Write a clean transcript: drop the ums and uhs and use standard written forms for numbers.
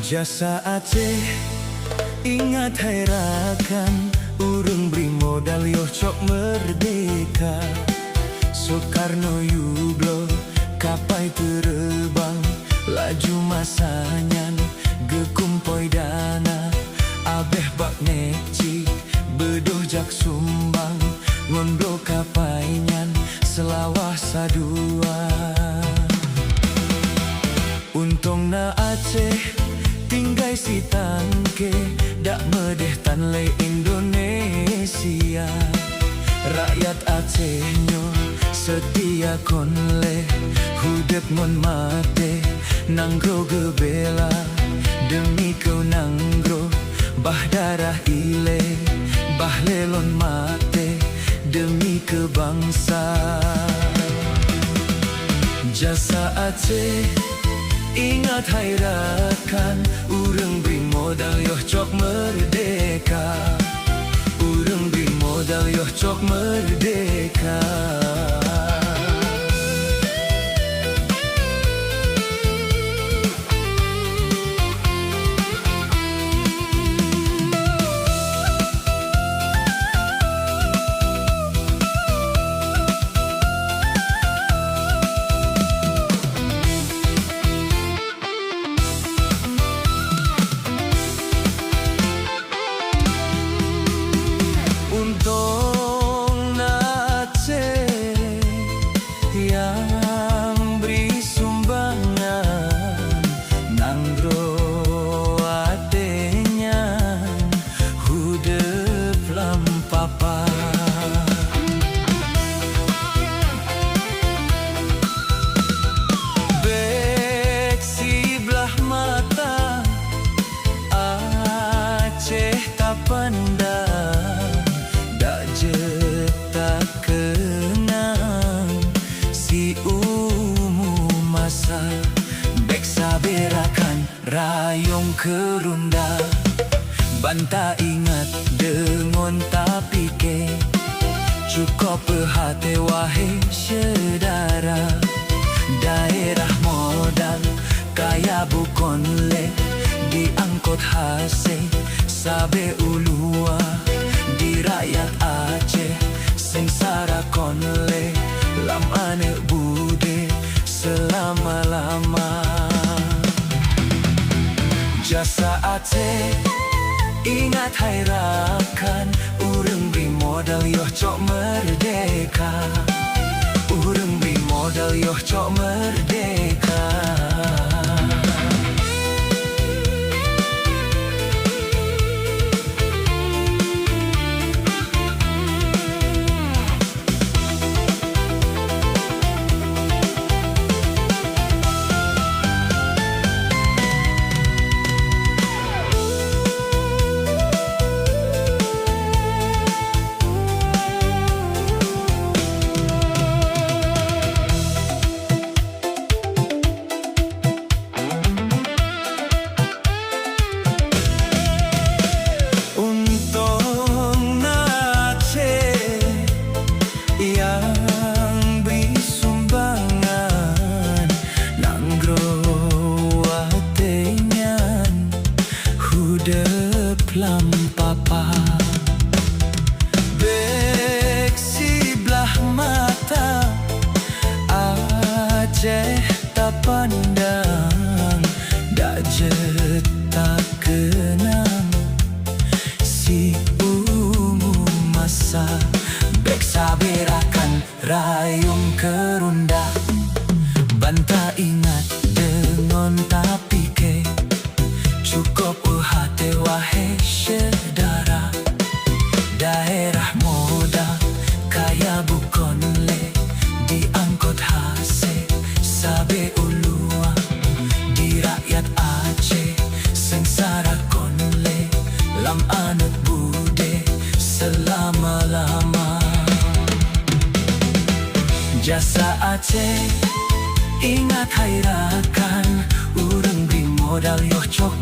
Jasa Aceh, ingat hai rakan, urang beri modal yo cok merdeka. Soekarno Yublo kapai terbang, laju masanya gekumpoi dana. Abeh bak neci bedoh jak sumbang, ngondo kapainyan selawah sadua. Untung na Aceh tinggai si tangke, dak medeh tan le Indonesia. Rakyat Aceh nyo setia kon le, hudep ngon mate nanggro gebela. Demi kau nanggro bah darah ile, bah lelon mate demi kebangsa. Jasa Aceh, ingat hai rakan, urang beri modal yo cok merdeka. Urang beri modal yo cok merdeka. Untung na Aceh yang beri sumbangan, nanggro atenya hudep lampapa. Bek sebelah mata Aceh tak pandang, tak kenang si masa. Bek saberakan rayong kerunda, banta ingat dengon tapi ke cukup perhati wahai saudara. Daerah modal kaya bukan le, diangkut hase sabe ulua. Di rakyat Aceh sengsara konle, lam ane bude selama-lama. Jasa Aceh, ingat hai rakan, urang beri modal yo cok merdeka. Urang beri modal yo cok merdeka. Lampapa bek sebelah mata Aceh tak pandang, dak tak kenang si masa. Bek saberakan rayong kerunda, banta ingat dengon tapi ke cukup hati wahai saudara. Daerah modal kaya bukan le, diangkut hase sabe ulua. Di rakyat Aceh sengsara konle, lam anut bude selama-lama. Jasa Aceh, ingat hai rakan, urang beri modal yo cok